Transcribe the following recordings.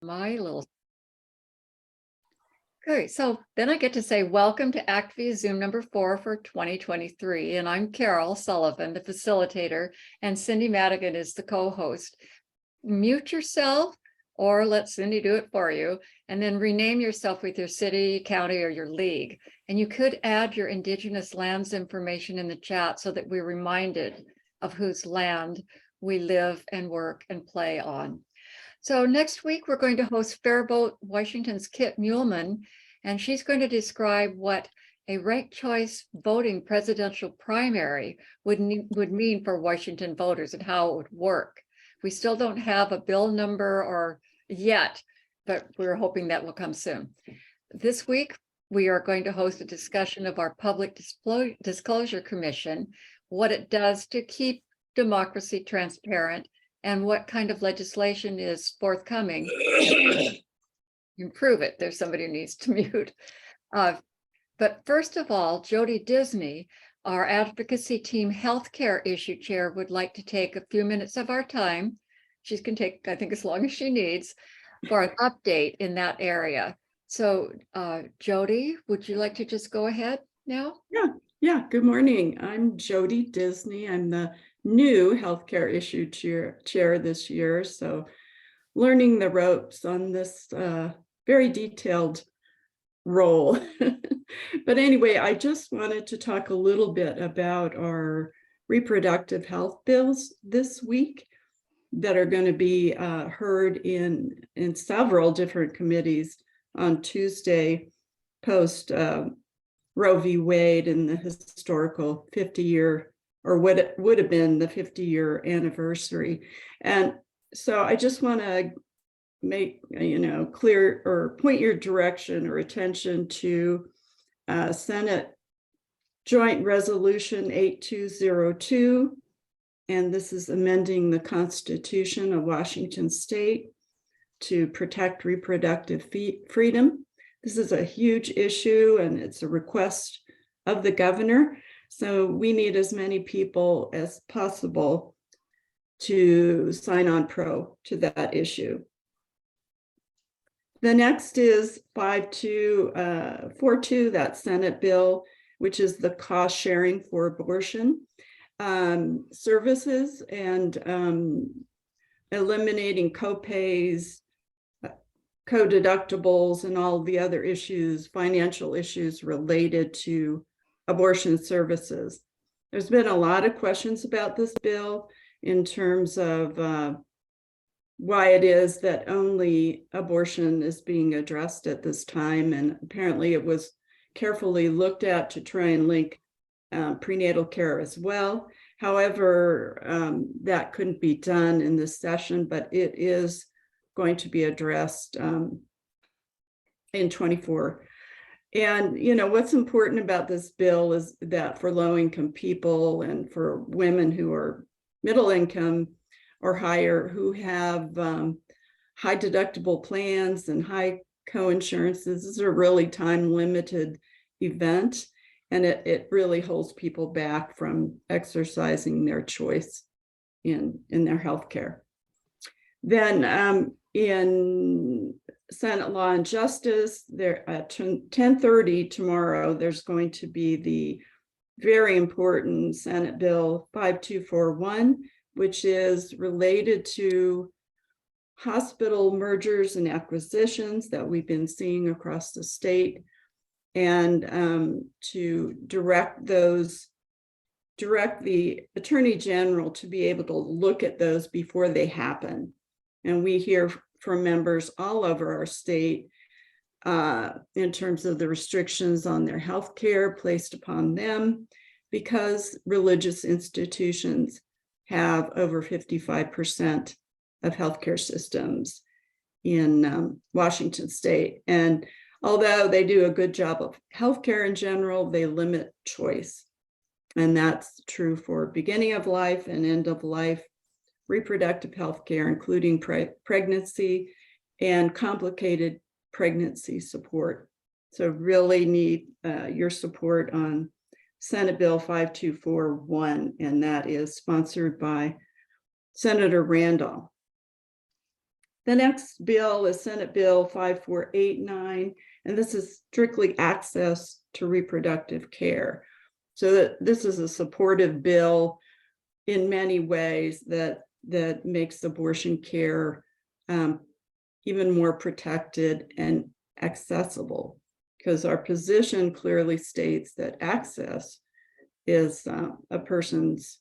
My little. Okay, so then I get to say welcome to ACTviaZoom number 4 for 2023. And I'm Carol Sullivan, the facilitator, and Cindy Madigan is the co-host. Mute yourself or let Cindy do it for you, and then rename yourself with your city, county, or your league. And you could add your Indigenous lands information in the chat so that we're reminded of whose land we live and work and play on. So next week, we're going to host Faribault, Washington's Kit Muhlman, and she's going to describe what a ranked choice voting presidential primary would mean for Washington voters and how it would work. We still don't have a bill number or yet, but we're hoping that will come soon. This week, we are going to host a discussion of our Public Disclosure Commission, what it does to keep democracy transparent, and what kind of legislation is forthcoming. Improve it. There's somebody who needs to mute. But first of all, Jody Disney, our advocacy team healthcare issue chair, would like to take a few minutes of our time. She can take, I think, as long as she needs for an update in that area. So Jody, would you like to just go ahead now? Yeah. Good morning. I'm Jody Disney. I'm the new healthcare issue chair this year. So learning the ropes on this very detailed role. But anyway, I just wanted to talk a little bit about our reproductive health bills this week that are going to be heard in several different committees on Tuesday post Roe v. Wade and the historical 50-year, or what it would have been the 50-year anniversary. And so I just want to make, clear or point your direction or attention to Senate Joint Resolution 8202. And this is amending the Constitution of Washington State to protect reproductive freedom. This is a huge issue, and it's a request of the governor. So we need as many people as possible to sign on pro to that issue. The next is 5242, that Senate bill, which is the cost sharing for abortion services and eliminating co-pays, co-deductibles, and all the other issues, financial issues related to abortion services. There's been a lot of questions about this bill in terms of why it is that only abortion is being addressed at this time. And apparently it was carefully looked at to try and link prenatal care as well. However, that couldn't be done in this session, but it is going to be addressed in 24. And, what's important about this bill is that for low-income people and for women who are middle income or higher, who have high deductible plans and high co-insurances, this is a really time-limited event, and it really holds people back from exercising their choice in their health care. Then in Senate Law and Justice, there at 10:30 tomorrow, there's going to be the very important Senate Bill 5241, which is related to hospital mergers and acquisitions that we've been seeing across the state, and to direct the Attorney General to be able to look at those before they happen. And we hear from members all over our state in terms of the restrictions on their health care placed upon them, because religious institutions have over 55% of healthcare systems in Washington State. And although they do a good job of healthcare in general, they limit choice. And that's true for beginning of life and end of life reproductive health care, including pregnancy and complicated pregnancy support. So really need your support on Senate Bill 5241, and that is sponsored by Senator Randolph. The next bill is Senate Bill 5489, and this is strictly access to reproductive care. So this is a supportive bill in many ways that makes abortion care even more protected and accessible, because our position clearly states that access is a person's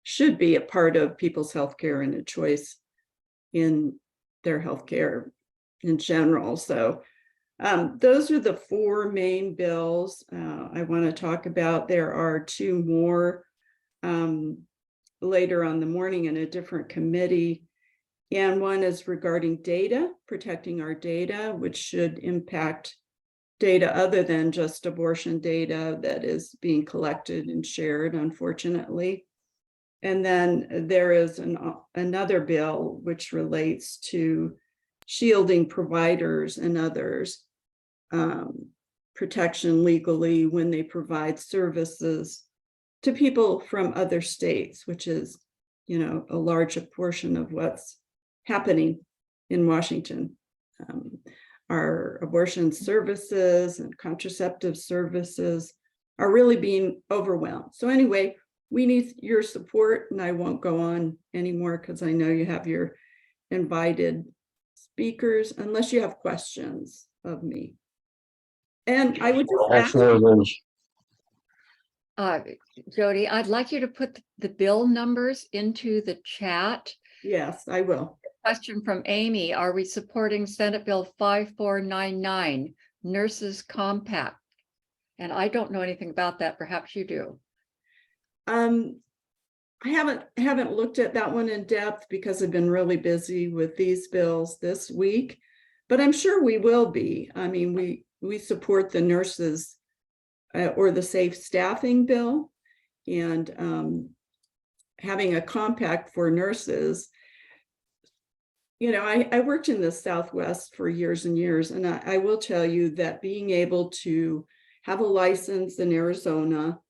should be a part of people's healthcare and a choice in their healthcare in general. So those are the four main bills I want to talk about. There are two more later on the morning in a different committee. And one is regarding data, protecting our data, which should impact data other than just abortion data that is being collected and shared, unfortunately. And then there is another bill which relates to shielding providers and others protection legally when they provide services to people from other states, which is, a larger portion of what's happening in Washington. Our abortion services and contraceptive services are really being overwhelmed. So anyway, we need your support, and I won't go on anymore because I know you have your invited speakers, unless you have questions of me. And I would just ask Jody, I'd like you to put the bill numbers into the chat. Yes, I will. Question from Amy: are we supporting Senate Bill 5499, Nurses Compact? And I don't know anything about that. Perhaps you do. I haven't looked at that one in depth because I've been really busy with these bills this week, but I'm sure we will be. I mean, we support the nurses or the safe staffing bill, and having a compact for nurses. I worked in the Southwest for years and years, and I will tell you that being able to have a license in Arizona,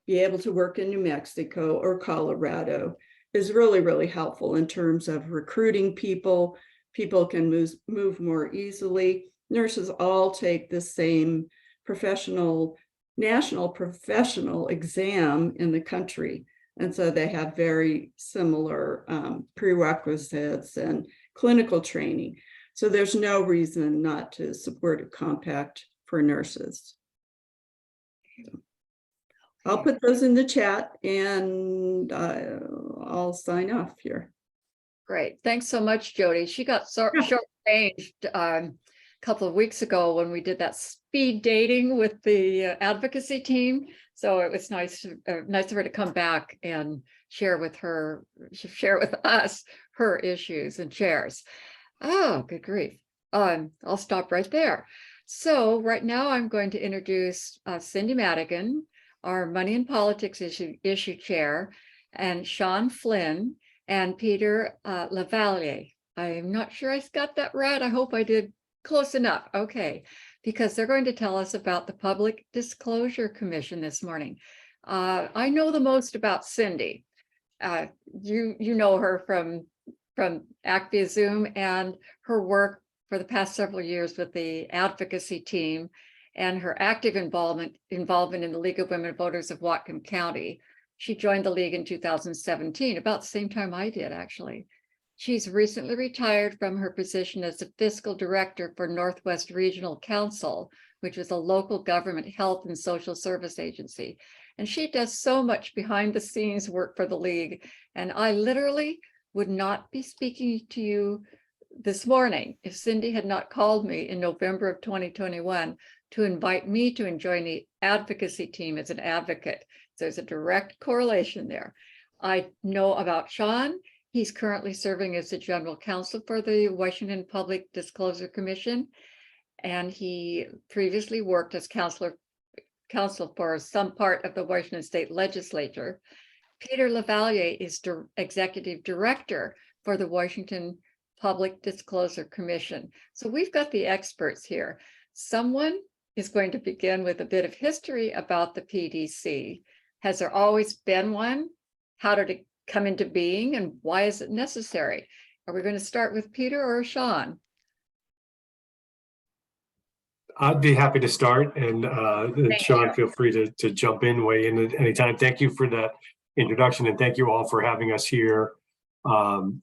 be able to work in New Mexico or Colorado is really, really helpful in terms of recruiting people. People can move more easily. Nurses all take the same national professional exam in the country. And so they have very similar prerequisites and clinical training. So there's no reason not to support a compact for nurses. I'll put those in the chat, and I'll sign off here. Great. Thanks so much, Jody. She got short-changed a couple of weeks ago when we did that speed dating with the advocacy team. So it was nice of her to come back and share with us her issues and shares. Oh, good grief. I'll stop right there. So right now I'm going to introduce Cindy Madigan, our Money and Politics issue chair, and Sean Flynn and Peter Lavallee. I'm not sure I got that right. I hope I did close enough. Okay, because they're going to tell us about the Public Disclosure Commission this morning. I know the most about Cindy. You know her from ACTviaZoom and her work for the past several years with the advocacy team, and her active involvement in the League of Women Voters of Whatcom County. She joined the League in 2017, about the same time I did, actually. She's recently retired from her position as the fiscal director for Northwest Regional Council, which is a local government health and social service agency. And she does so much behind the scenes work for the League. And I literally would not be speaking to you this morning if Cindy had not called me in November of 2021 to invite me to join the advocacy team as an advocate. So there's a direct correlation there. I know about Sean. He's currently serving as the general counsel for the Washington Public Disclosure Commission, and he previously worked as counsel for some part of the Washington State Legislature. Peter Lavallee is executive director for the Washington Public Disclosure Commission. So we've got the experts here. Someone is going to begin with a bit of history about the PDC. Has there always been one? How did it come into being, and why is it necessary? Are we going to start with Peter or Sean? I'd be happy to start, and Sean, you. feel free to jump in, weigh in at any time. Thank you for that introduction, and thank you all for having us here.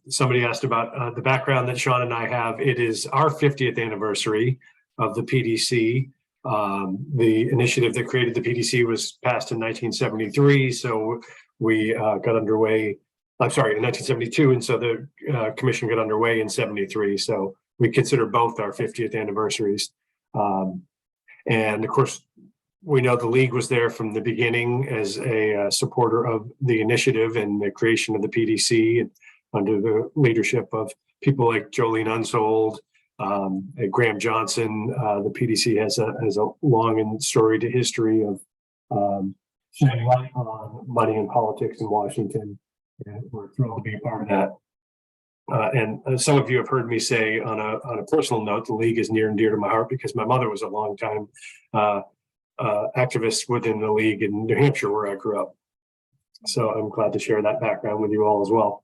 Somebody asked about the background that Sean and I have. It is our 50th anniversary of the PDC. The initiative that created the PDC was passed in 1973, so we got underway, I'm sorry, in 1972, and so the commission got underway in 73, so we consider both our 50th anniversaries. And of course, we know the league was there from the beginning as a supporter of the initiative and the creation of the PDC, and under the leadership of people like Jolene Unsold, and Graham Johnson. The PDC has a long and storied history of shedding light on money and politics in Washington, and we're thrilled to be a part of that. And some of you have heard me say on a personal note, the league is near and dear to my heart because my mother was a longtime activist within the league in New Hampshire, where I grew up. So I'm glad to share that background with you all as well.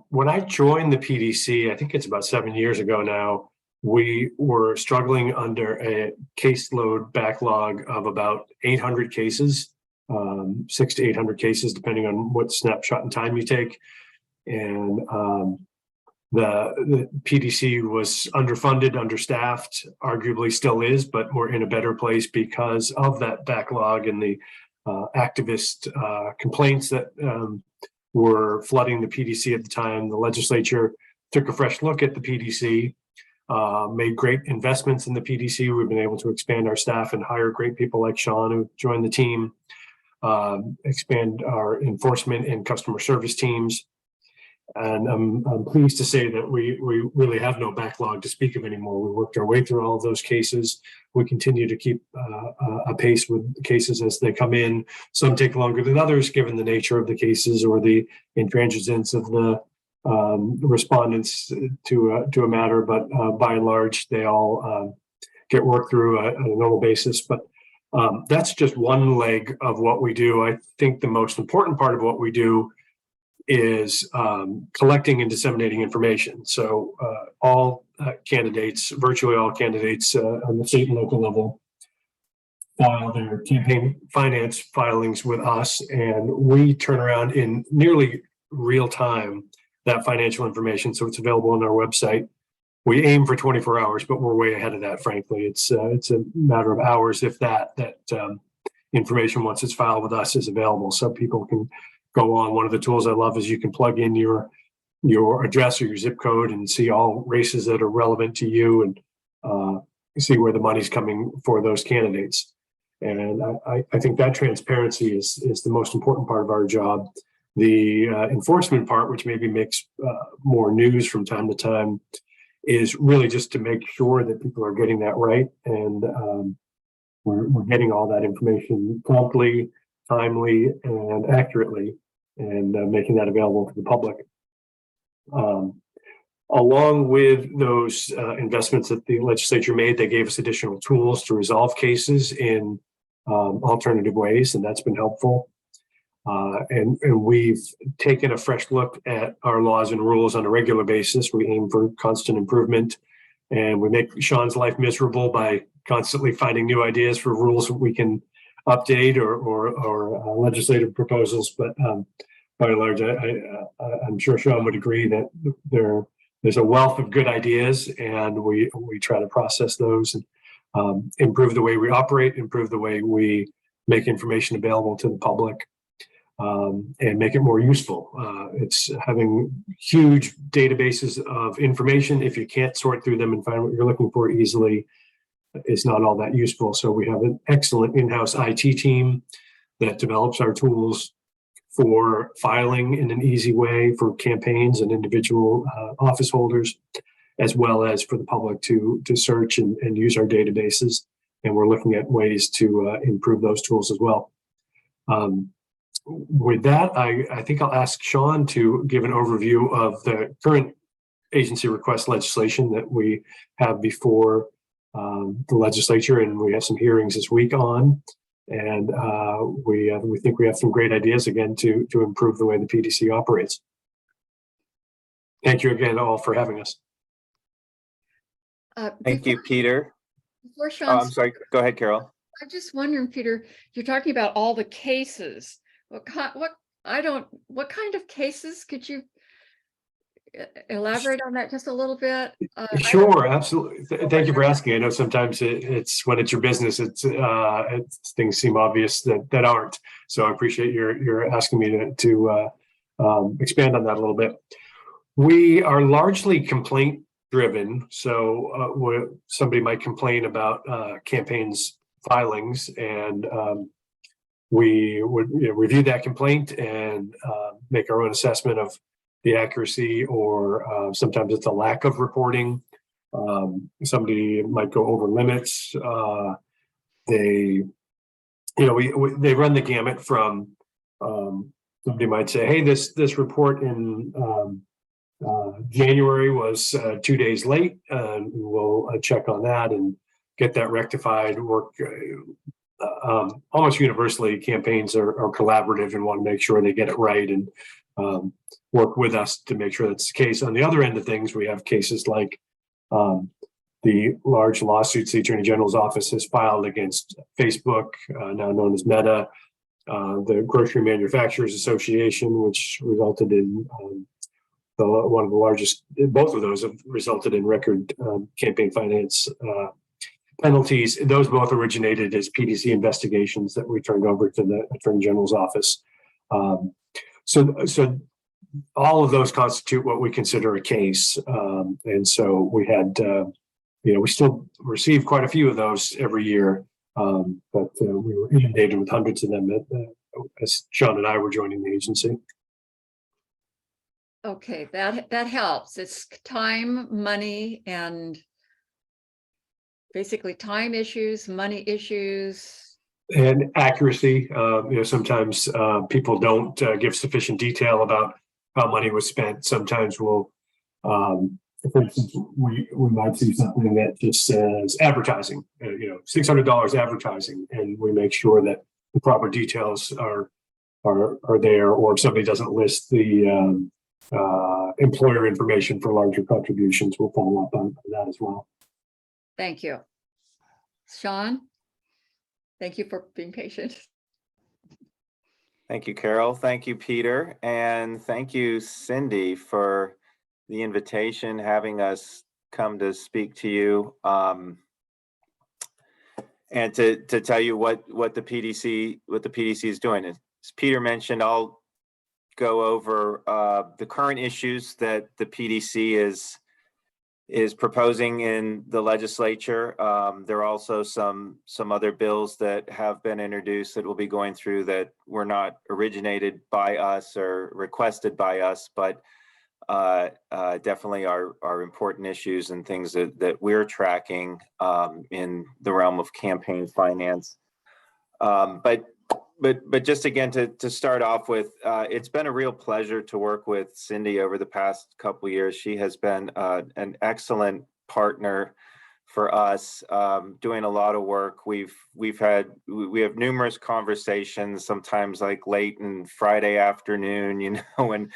When I joined the PDC, I think it's about 7 years ago now, we were struggling under a caseload backlog of about 800 cases, 600 to 800 cases, depending on what snapshot in time you take. And the PDC was underfunded, understaffed, arguably still is, but we're in a better place because of that backlog and the activist complaints that were flooding the PDC at the time. The legislature took a fresh look at the PDC, made great investments in the PDC. We've been able to expand our staff and hire great people like Sean, who joined the team, expand our enforcement and customer service teams. And I'm pleased to say that we really have no backlog to speak of anymore. We worked our way through all of those cases. We continue to keep a pace with cases as they come in. Some take longer than others, given the nature of the cases or the intransigence of the respondents to a matter. But by and large, they all get worked through on a normal basis. But that's just one leg of what we do. I think the most important part of what we do is collecting and disseminating information. So all candidates, virtually all candidates on the state and local level, file their campaign finance filings with us, and we turn around in nearly real time that financial information. So it's available on our website. We aim for 24 hours, but we're way ahead of that, frankly. It's a matter of hours, if that information, once it's filed with us, is available. So people can go on. One of the tools I love is you can plug in your address or your zip code and see all races that are relevant to you, and see where the money's coming for those candidates. And I think that transparency is the most important part of our job. The enforcement part, which maybe makes more news from time to time, is really just to make sure that people are getting that right, and we're getting all that information promptly, timely, and accurately, and making that available to the public. Along with those investments that the legislature made, they gave us additional tools to resolve cases in alternative ways, and that's been helpful. And we've taken a fresh look at our laws and rules on a regular basis. We aim for constant improvement, and we make Sean's life miserable by constantly finding new ideas for rules that we can update or legislative proposals. But by and large, I'm sure Sean would agree that there's a wealth of good ideas, and we try to process those and improve the way we operate, improve the way we make information available to the public, and make it more useful. It's having huge databases of information. If you can't sort through them and find what you're looking for easily, it's not all that useful. So we have an excellent in-house IT team that develops our tools for filing in an easy way for campaigns and individual office holders, as well as for the public to search and use our databases. And we're looking at ways to improve those tools as well. With that, I think I'll ask Sean to give an overview of the current agency request legislation that we have before the legislature, and we have some hearings this week on. And we think we have some great ideas again to improve the way the PDC operates. Thank you again all for having us. Thank you, Peter. Before Oh, Sean, I'm sorry. Go ahead, Carol. I'm just wondering, Peter, you're talking about all the cases. What kind of cases? Could you elaborate on that just a little bit? Sure, absolutely. Thank you for asking. I know sometimes it's when it's your business, things seem obvious that aren't. So I appreciate your asking me to expand on that a little bit. We are largely complaint driven. So somebody might complain about campaigns filings, and we would review that complaint and make our own assessment of the accuracy, or sometimes it's a lack of reporting. Somebody might go over limits. They run the gamut from somebody might say, hey, this report in January was 2 days late, and we'll check on that and get that rectified. Work almost universally, campaigns are collaborative and want to make sure they get it right, and work with us to make sure that's the case. On the other end of things, we have cases like the large lawsuits the Attorney General's office has filed against Facebook, now known as Meta, the Grocery Manufacturers Association, which resulted in one of the largest. Both of those have resulted in record campaign finance penalties. Those both originated as PDC investigations that we turned over to the Attorney General's office. So all of those constitute what we consider a case. And so we had, we still receive quite a few of those every year, but we were inundated with hundreds of them as Sean and I were joining the agency. Okay, that helps. It's time, money, and basically time issues, money issues. And accuracy. Sometimes people don't give sufficient detail about how money was spent. Sometimes we'll, for instance, we might see something that just says advertising, $600 advertising, and we make sure that the proper details are there, or if somebody doesn't list the employer information for larger contributions, we'll follow up on that as well. Thank you. Sean, thank you for being patient. Thank you, Carol. Thank you, Peter. And thank you, Cindy, for the invitation, having us come to speak to you, and to tell you what the PDC is doing. As Peter mentioned, I'll go over the current issues that the PDC is proposing in the legislature. There are also some other bills that have been introduced that will be going through that were not originated by us or requested by us, but definitely are important issues and things that we're tracking in the realm of campaign finance. But just again, to start off with, it's been a real pleasure to work with Cindy over the past couple of years. She has been an excellent partner for us, doing a lot of work. We have numerous conversations, sometimes like late in Friday afternoon, when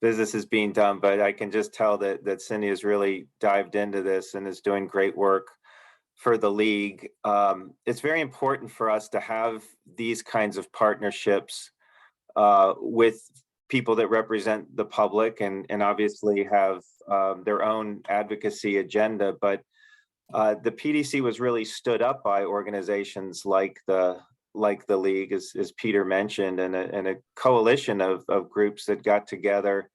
business is being done. But I can just tell that Cindy has really dived into this and is doing great work for the league. It's very important for us to have these kinds of partnerships with people that represent the public and obviously have their own advocacy agenda. But the PDC was really stood up by organizations like the league, as Peter mentioned, and a coalition of groups that got together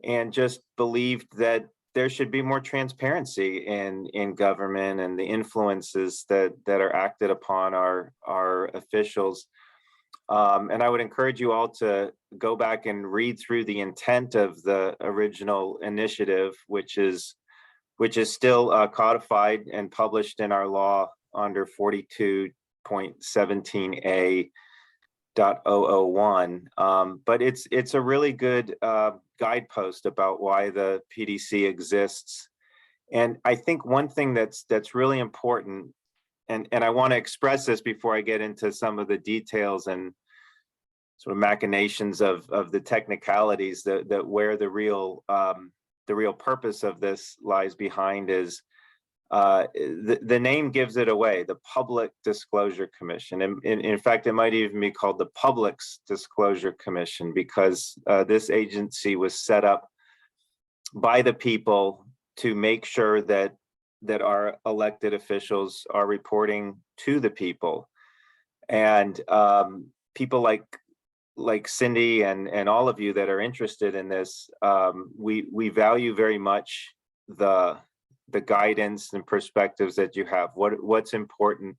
and just believed that there should be more transparency in government and the influences that are acted upon our officials. And I would encourage you all to go back and read through the intent of the original initiative, which is still codified and published in our law under 42.17a.001. But it's a really good guidepost about why the PDC exists. And I think one thing that's really important, and I want to express this before I get into some of the details and sort of machinations of the technicalities that where the real the real purpose of this lies behind is the name gives it away, the Public Disclosure Commission. And in fact, it might even be called the Public's Disclosure Commission, because this agency was set up by the people to make sure that our elected officials are reporting to the people. And people like Cindy and all of you that are interested in this, we value very much the guidance and perspectives that you have, what's important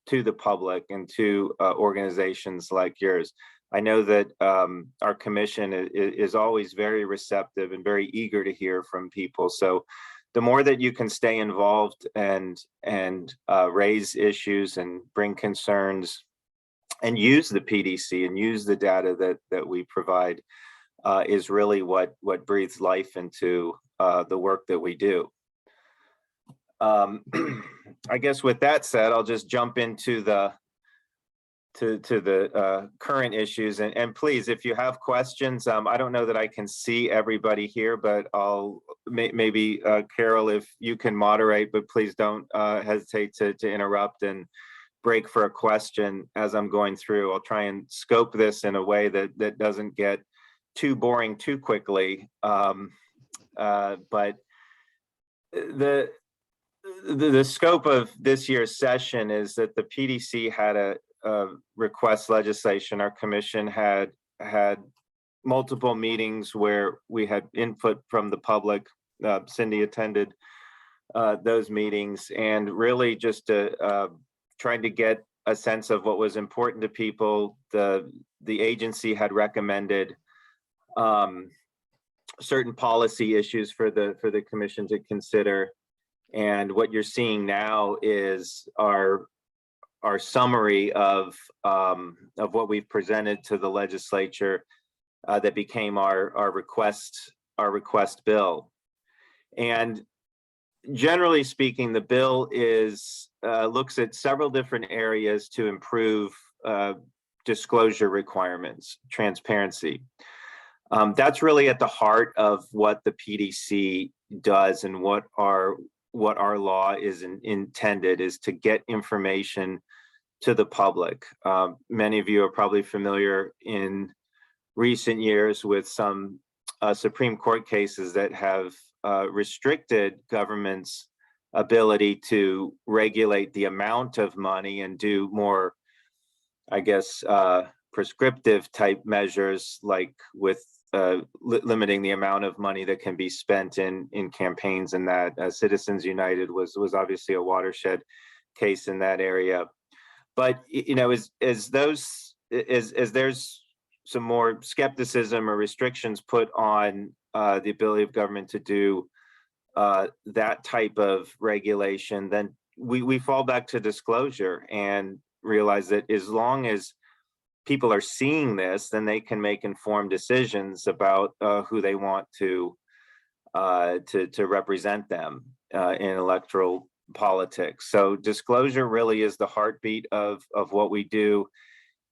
to the public and to organizations like yours. I know that our commission is always very receptive and very eager to hear from people. So the more that you can stay involved and raise issues and bring concerns and use the PDC and use the data that we provide is really what breathes life into the work that we do. I guess with that said, I'll just jump into the current issues, and please, if you have questions, I don't know that I can see everybody here, but I'll maybe Carol, if you can moderate, but please don't hesitate to interrupt and break for a question as I'm going through. I'll try and scope this in a way that doesn't get too boring too quickly, but the scope of this year's session is that the PDC had a request legislation. Our commission had multiple meetings where we had input from the public. Cindy attended those meetings, and really just trying to get a sense of what was important to people. The agency had recommended certain policy issues for the commission to consider. And what you're seeing now is our summary of what we've presented to the legislature that became our request bill. And generally speaking, the bill looks at several different areas to improve disclosure requirements, transparency. That's really at the heart of what the PDC does, and what our law is intended is to get information to the public. Many of you are probably familiar in recent years with some Supreme Court cases that have restricted government's ability to regulate the amount of money and do more, I guess, prescriptive type measures, like with limiting the amount of money that can be spent in campaigns, and that Citizens United was obviously a watershed case in that area. But as there's some more skepticism or restrictions put on the ability of government to do that type of regulation, then we fall back to disclosure and realize that as long as people are seeing this, then they can make informed decisions about who they want to represent them in electoral politics. So disclosure really is the heartbeat of what we do,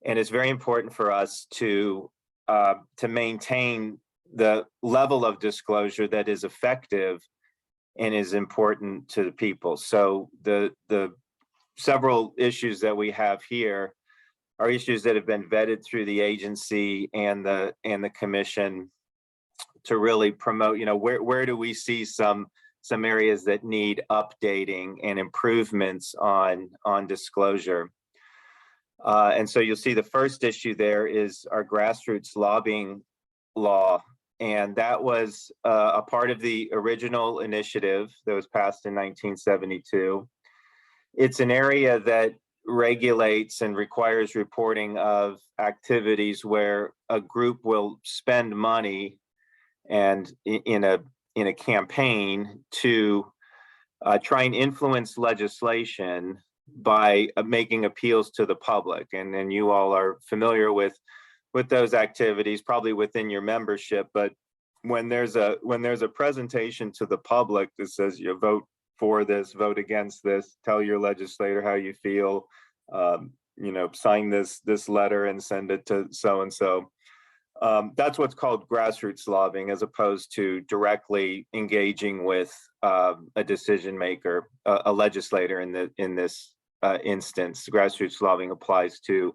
and it's very important for us to maintain the level of disclosure that is effective and is important to the people. So the several issues that we have here are issues that have been vetted through the agency and the commission to really promote, where do we see some areas that need updating and improvements on disclosure. And so you'll see the first issue there is our grassroots lobbying law. And that was a part of the original initiative that was passed in 1972. It's an area that regulates and requires reporting of activities where a group will spend money and in a campaign to try and influence legislation by making appeals to the public. And then you all are familiar with those activities, probably within your membership. But when there's a presentation to the public that says you vote for this, vote against this, tell your legislator how you feel, sign this letter and send it to so-and-so. That's what's called grassroots lobbying, as opposed to directly engaging with a decision maker, a legislator in this instance. Grassroots lobbying applies to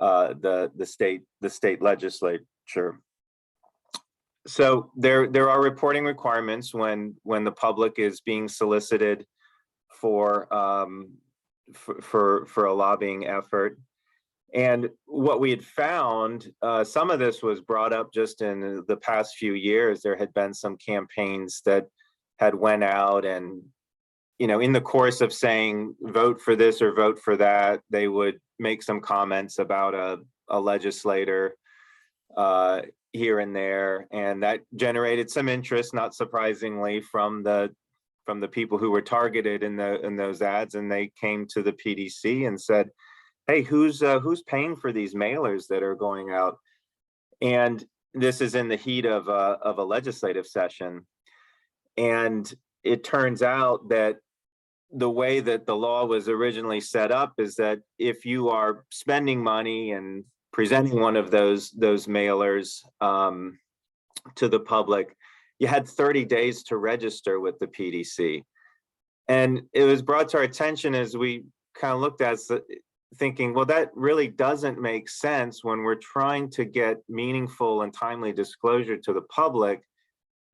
the state legislature. So there are reporting requirements when the public is being solicited for a lobbying effort. And what we had found, some of this was brought up just in the past few years. There had been some campaigns that had went out and, in the course of saying, vote for this or vote for that, they would make some comments about a legislator here and there. And that generated some interest, not surprisingly, from the people who were targeted in those ads. And they came to the PDC and said, hey, who's paying for these mailers that are going out? And this is in the heat of a legislative session. And it turns out that the way that the law was originally set up is that if you are spending money and presenting one of those mailers to the public, you had 30 days to register with the PDC. And it was brought to our attention as we kind of looked at thinking, well, that really doesn't make sense when we're trying to get meaningful and timely disclosure to the public.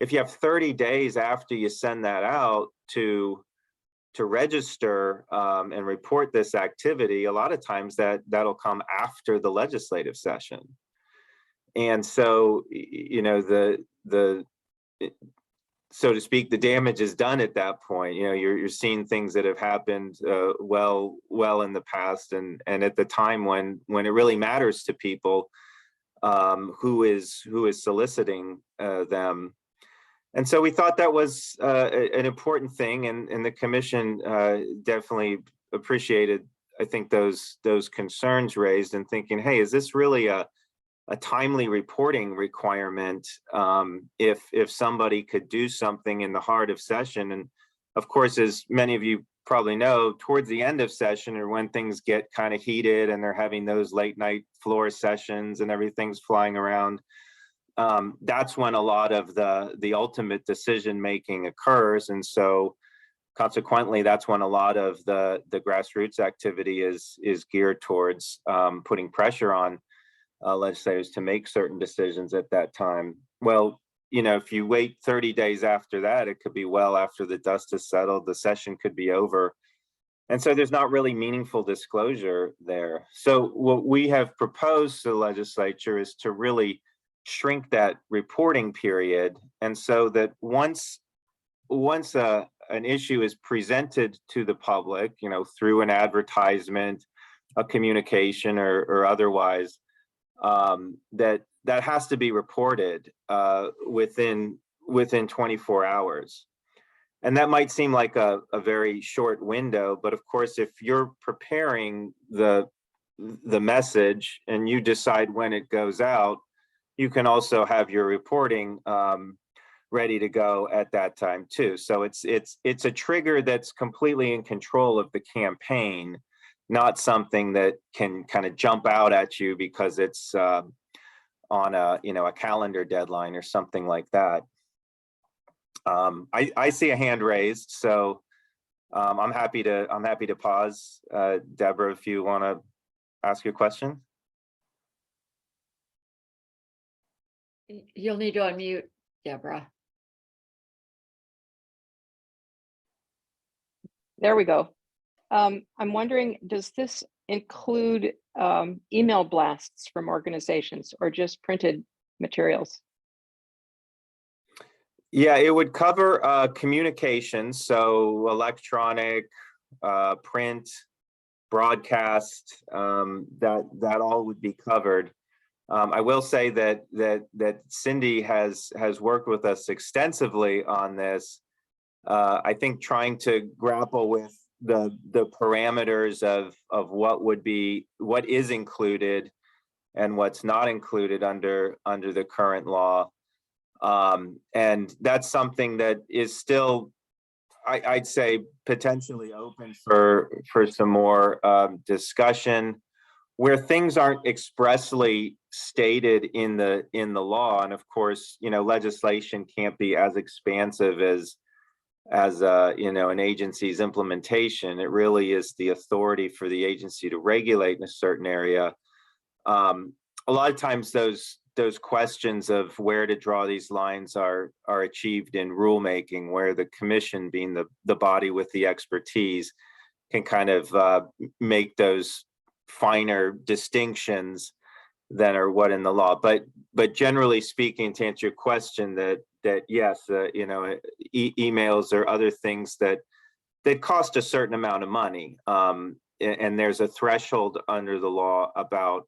If you have 30 days after you send that out to register and report this activity, a lot of times that'll come after the legislative session. And so, so to speak, the damage is done at that point. You're seeing things that have happened well in the past, and at the time when it really matters to people, who is soliciting them. And so we thought that was an important thing, and the commission definitely appreciated, I think, those concerns raised, and thinking, hey, is this really a timely reporting requirement if somebody could do something in the heart of session? And of course, as many of you probably know, towards the end of session, or when things get kind of heated and they're having those late night floor sessions and everything's flying around, that's when a lot of the ultimate decision making occurs. And so consequently, that's when a lot of the grassroots activity is geared towards putting pressure on legislators to make certain decisions at that time. Well, if you wait 30 days after that, it could be well after the dust has settled, the session could be over. And so there's not really meaningful disclosure there. So what we have proposed to the legislature is to really shrink that reporting period. And so that once an issue is presented to the public, through an advertisement, a communication, or otherwise, that has to be reported within 24 hours. And that might seem like a very short window, but of course, if you're preparing the message and you decide when it goes out, you can also have your reporting ready to go at that time too. So it's a trigger that's completely in control of the campaign, not something that can kind of jump out at you because it's on a calendar deadline or something like that. I see a hand raised, so I'm happy to pause. Deborah, if you want to ask your question. You'll need to unmute, Deborah. There we go. I'm wondering, does this include email blasts from organizations or just printed materials? Yeah, it would cover communications, so electronic, print, broadcast, that all would be covered. I will say that Cindy has worked with us extensively on this. I think trying to grapple with the parameters of what is included and what's not included under the current law. And that's something that is still, I'd say, potentially open for some more discussion, where things aren't expressly stated in the law. And of course, legislation can't be as expansive as an agency's implementation. It really is the authority for the agency to regulate in a certain area. A lot of times those questions of where to draw these lines are achieved in rulemaking, where the commission, being the body with the expertise, can kind of make those finer distinctions than are what in the law. But generally speaking, to answer your question, that yes, emails or other things that cost a certain amount of money, and there's a threshold under the law about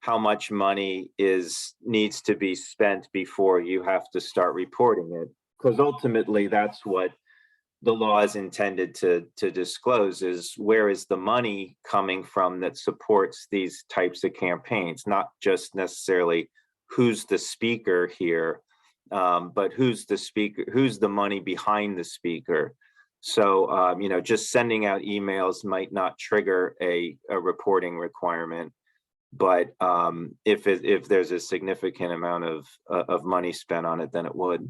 how much money needs to be spent before you have to start reporting it, because ultimately that's what the law is intended to disclose, is where is the money coming from that supports these types of campaigns, not just necessarily who's the speaker here, but who's the money behind the speaker. So just sending out emails might not trigger a reporting requirement, but if there's a significant amount of money spent on it, then it would.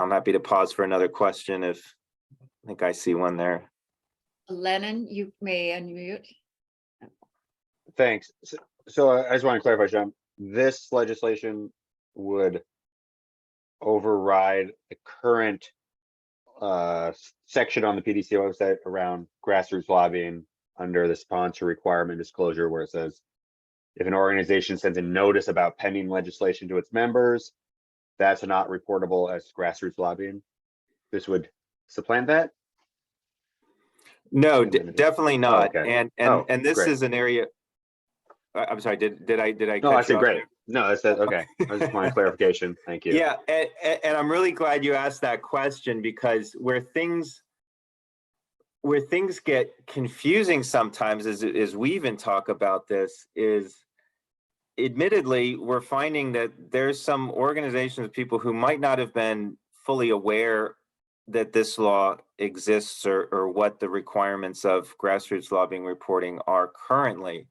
I'm happy to pause for another question if I think I see one there. Lennon, you may unmute. Thanks. So I just want to clarify, Sean, this legislation would override the current section on the PDC website around grassroots lobbying under the sponsor requirement disclosure, where it says if an organization sends a notice about pending legislation to its members, that's not reportable as grassroots lobbying. This would supplant that? No, definitely not. Oh, okay. And this great. is an area. I'm sorry. Did I? No, I cut you said off great. there? No, that's okay. I just wanted clarification. Thank you. Yeah, and I'm really glad you asked that question, because where things get confusing sometimes, as we even talk about this, is admittedly we're finding that there's some organizations, people who might not have been fully aware that this law exists or what the requirements of grassroots lobbying reporting are currently.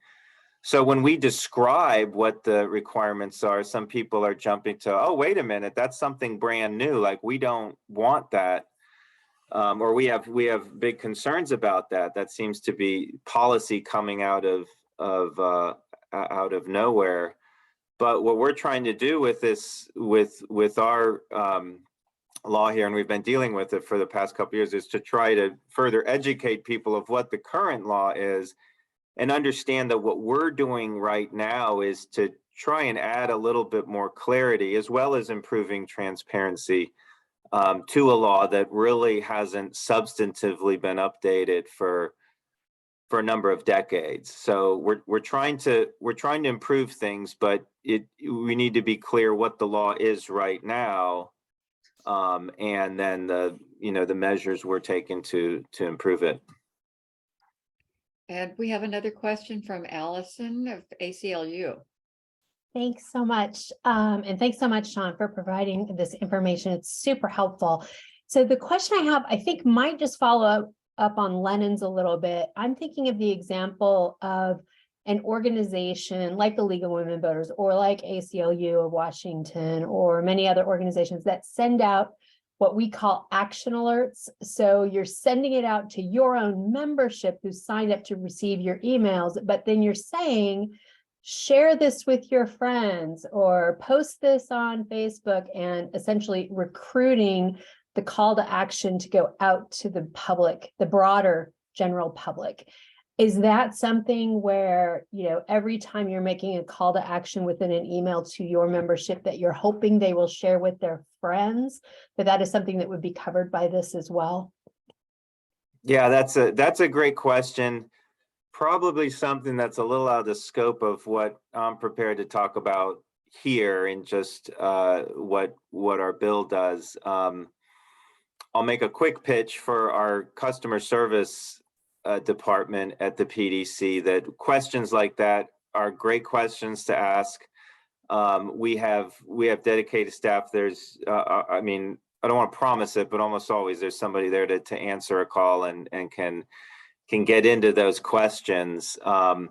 So when we describe what the requirements are, some people are jumping to, oh, wait a minute, that's something brand new. Like, we don't want that. Or we have big concerns about that. That seems to be policy coming out of nowhere. But what we're trying to do with this, with our law here, and we've been dealing with it for the past couple of years, is to try to further educate people of what the current law is, and understand that what we're doing right now is to try and add a little bit more clarity, as well as improving transparency, to a law that really hasn't substantively been updated for a number of decades. So we're trying to improve things, but we need to be clear what the law is right now, and then the measures we're taking to improve it. And we have another question from Allison of ACLU. Thanks so much. And thanks so much, Sean, for providing this information. It's super helpful. So the question I have, I think, might just follow up on Lennon's a little bit. I'm thinking of the example of an organization like the League of Women Voters, or like ACLU of Washington, or many other organizations that send out what we call action alerts. So you're sending it out to your own membership who signed up to receive your emails, but then you're saying, share this with your friends or post this on Facebook, and essentially recruiting the call to action to go out to the public, the broader general public. Is that something where, every time you're making a call to action within an email to your membership, that you're hoping they will share with their friends, that is something that would be covered by this as well? Yeah, that's a great question. Probably something that's a little out of the scope of what I'm prepared to talk about here, and just what our bill does. I'll make a quick pitch for our customer service department at the PDC, that questions like that are great questions to ask. We have dedicated staff. There's, I don't want to promise it, but almost always there's somebody there to answer a call and can get into those questions. But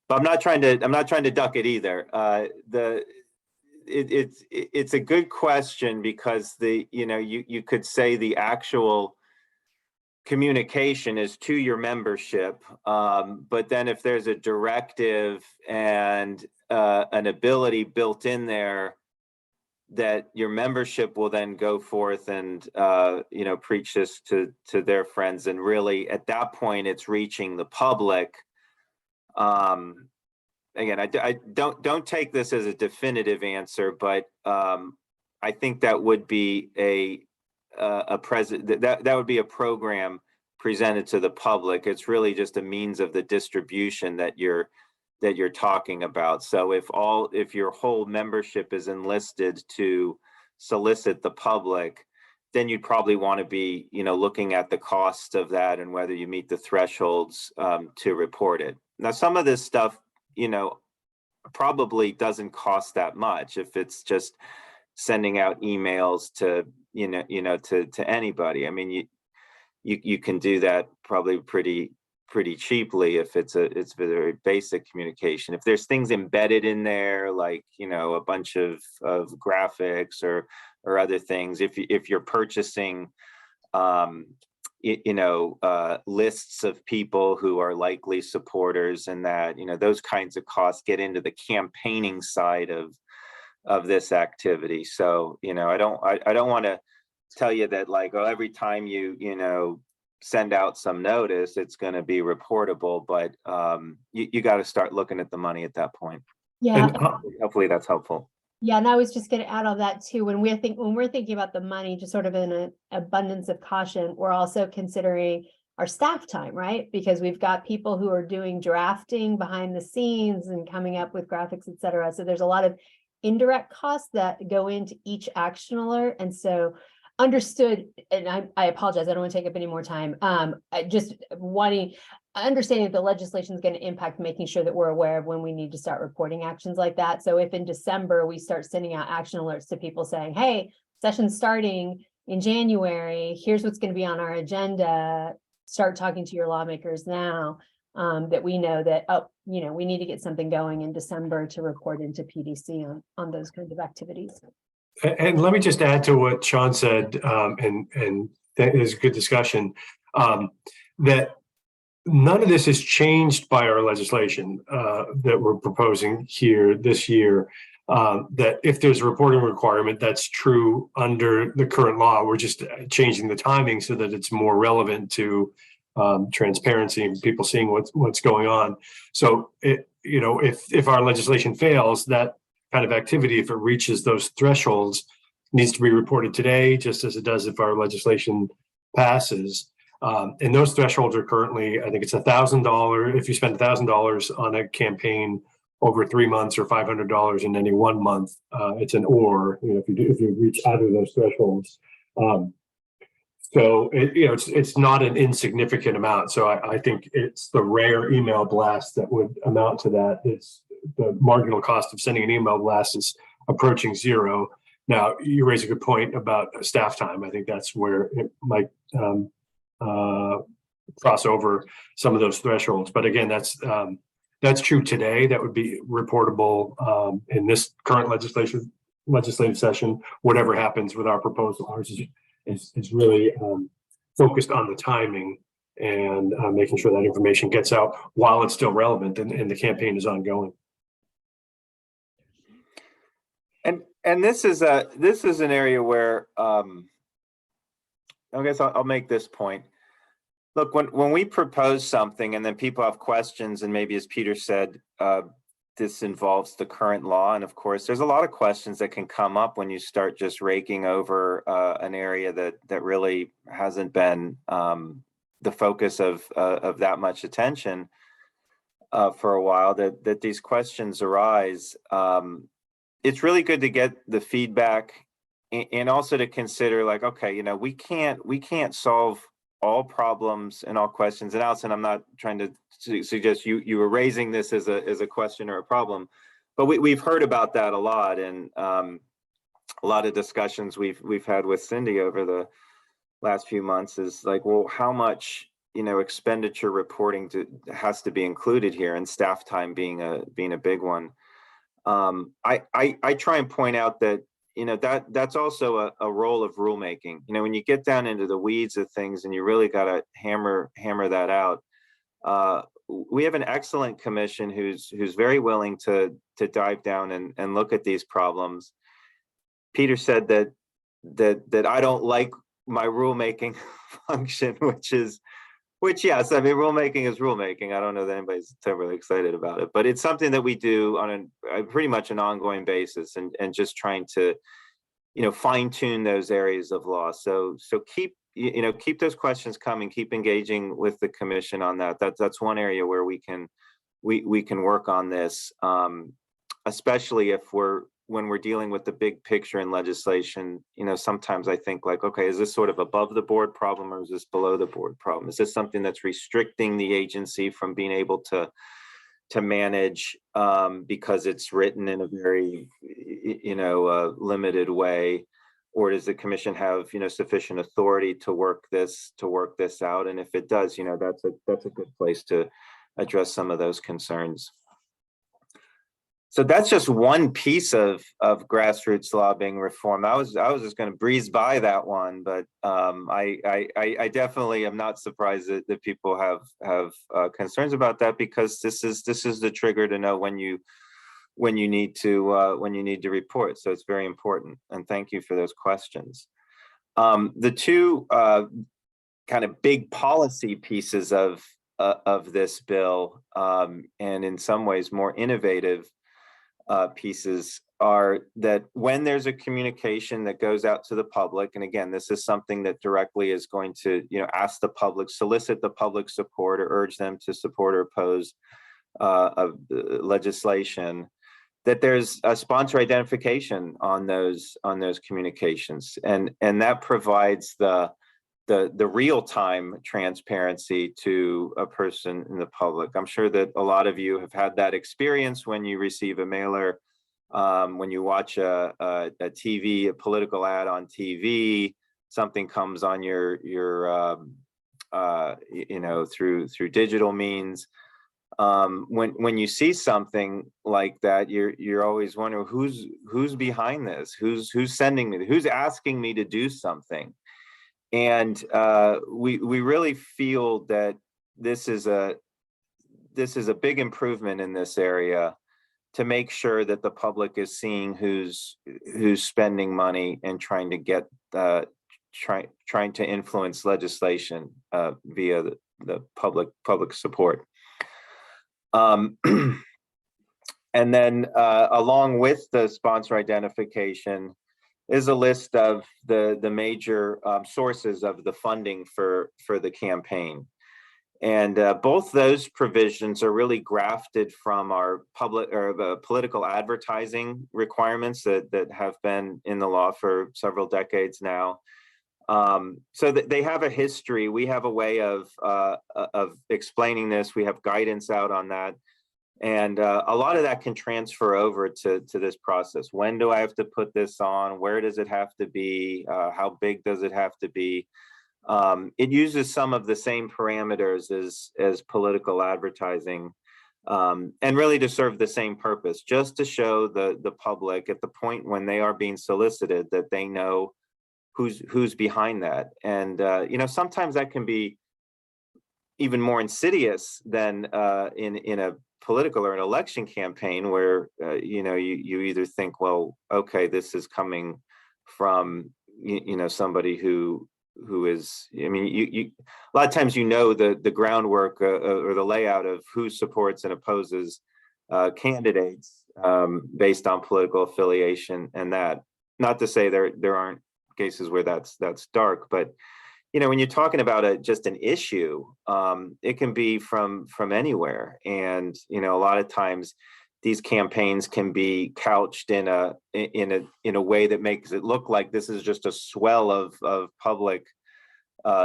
I'm not trying to duck it either. It's a good question, because you could say the actual communication is to your membership, but then if there's a directive and an ability built in there that your membership will then go forth and preach this to their friends, and really at that point it's reaching the public. Again, I don't take this as a definitive answer, but I think that would be that would be a program presented to the public. It's really just a means of the distribution that you're talking about. So if your whole membership is enlisted to solicit the public, then you'd probably want to be looking at the cost of that and whether you meet the thresholds to report it. Now, some of this stuff probably doesn't cost that much if it's just sending out emails to to anybody. I mean, you can do that probably pretty cheaply if it's very basic communication. If there's things embedded in there, like a bunch of graphics or other things, if you're purchasing lists of people who are likely supporters, and that those kinds of costs get into the campaigning side of this activity. So I don't want to tell you that every time you send out some notice it's going to be reportable, but you got to start looking at the money at that point. Yeah. And Hopefully that's helpful. Yeah, and I was just going to add on that too. When we're thinking about the money, just sort of in an abundance of caution, we're also considering our staff time, right? Because we've got people who are doing drafting behind the scenes and coming up with graphics, et cetera. So there's a lot of indirect costs that go into each action alert. And so understood, and I apologize, I don't want to take up any more time. Understanding that the legislation is going to impact making sure that we're aware of when we need to start reporting actions like that. So if in December we start sending out action alerts to people saying, hey, session's starting in January, here's what's going to be on our agenda, start talking to your lawmakers now, that we know that, we need to get something going in December to report into PDC on those kinds of activities. And let me just add to what Sean said, and that is a good discussion, that none of this is changed by our legislation that we're proposing here this year. That if there's a reporting requirement, that's true under the current law. We're just changing the timing so that it's more relevant to transparency and people seeing what's going on. So if our legislation fails, that kind of activity, if it reaches those thresholds, needs to be reported today, just as it does if our legislation passes. And those thresholds are currently, I think it's $1,000. If you spend $1,000 on a campaign over 3 months, or $500 in any 1 month, it's an or. If you reach either of those thresholds. So it's not an insignificant amount. So I think it's the rare email blast that would amount to that. It's the marginal cost of sending an email blast is approaching zero. Now, you raise a good point about staff time. I think that's where it might cross over some of those thresholds. But again, that's true today. That would be reportable in this current legislative session. Whatever happens with our proposal, ours is really focused on the timing and making sure that information gets out while it's still relevant and the campaign is ongoing. And this is an area where I guess I'll make this point. Look, when we propose something and then people have questions, and maybe as Peter said, this involves the current law. And of course, there's a lot of questions that can come up when you start just raking over an area that really hasn't been the focus of that much attention for a while, that these questions arise. It's really good to get the feedback and also to consider okay, we can't solve all problems and all questions. And Allison, I'm not trying to suggest you were raising this as a question or a problem, but we've heard about that a lot, and a lot of discussions we've had with Cindy over the last few months is well, how much expenditure reporting has to be included here, and staff time being a big one. I try and point out that that's also a role of rulemaking. When you get down into the weeds of things and you really got to hammer that out. We have an excellent commission who's very willing to dive down and look at these problems. Peter said that I don't like my rulemaking function, which yes, I mean, rulemaking is rulemaking. I don't know that anybody's terribly excited about it, but it's something that we do on a pretty much an ongoing basis, and just trying to, fine tune those areas of law. So keep those questions coming, keep engaging with the commission on that. That's one area where we can work on this, especially when we're dealing with the big picture in legislation. Sometimes I think like, okay, is this sort of above the board problem, or is this below the board problem? Is this something that's restricting the agency from being able to manage because it's written in a very, limited way? Or does the commission have, sufficient authority to work this out? And if it does, that's a good place to address some of those concerns. So that's just one piece of grassroots lobbying reform. I was just going to breeze by that one, but I definitely am not surprised that people have concerns about that, because this is the trigger to know when you need to report. So it's very important. And thank you for those questions. The two kind of big policy pieces of this bill, and in some ways more innovative pieces, are that when there's a communication that goes out to the public, and again, this is something that directly is going to, ask the public, solicit the public support, or urge them to support or oppose of legislation, that there's a sponsor identification on those communications, and that provides the real-time transparency to a person in the public. I'm sure that a lot of you have had that experience when you receive a mailer, when you watch a political ad on TV, something comes on your through digital means. When you see something like that, you're always wondering who's behind this, who's sending me, who's asking me to do something. And we really feel that this is a big improvement in this area, to make sure that the public is seeing who's spending money and trying to get trying to influence legislation via the public support. And then along with the sponsor identification is a list of the major sources of the funding for the campaign. And both those provisions are really grafted from our the political advertising requirements that have been in the law for several decades now. So that they have a history. We have a way of explaining this. We have guidance out on that. And a lot of that can transfer over to this process. When do I have to put this on? Where does it have to be? How big does it have to be? It uses some of the same parameters as political advertising, and really to serve the same purpose, just to show the public at the point when they are being solicited that they know who's behind that. And sometimes that can be even more insidious than in a political or an election campaign, where you either think, well, okay, this is coming from somebody who is, I mean, you a lot of times the groundwork or the layout of who supports and opposes candidates based on political affiliation, and that, not to say there aren't cases where that's dark, but when you're talking about just an issue, it can be from anywhere. And a lot of times these campaigns can be couched in a way that makes it look like this is just a swell of public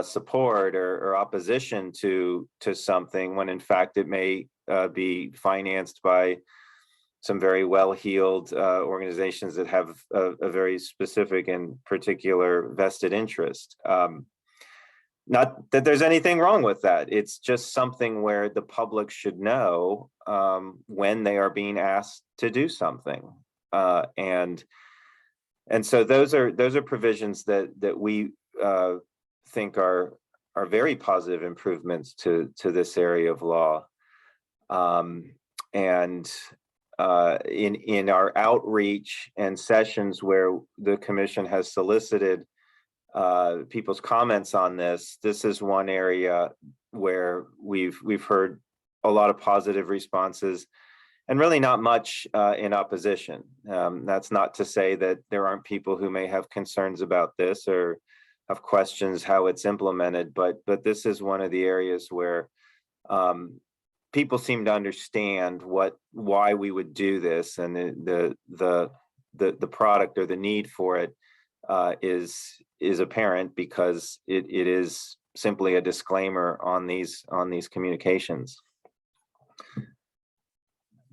support or opposition to something, when in fact it may be financed by some very well-heeled organizations that have a very specific and particular vested interest. Not that there's anything wrong with that. It's just something where the public should know when they are being asked to do something. And so those are provisions that we think are very positive improvements to this area of law. And in our outreach and sessions where the commission has solicited people's comments on this is one area where we've heard a lot of positive responses and really not much in opposition. That's not to say that there aren't people who may have concerns about this or have questions how it's implemented, but this is one of the areas where people seem to understand why we would do this, and the product or the need for it is apparent because it is simply a disclaimer on these communications.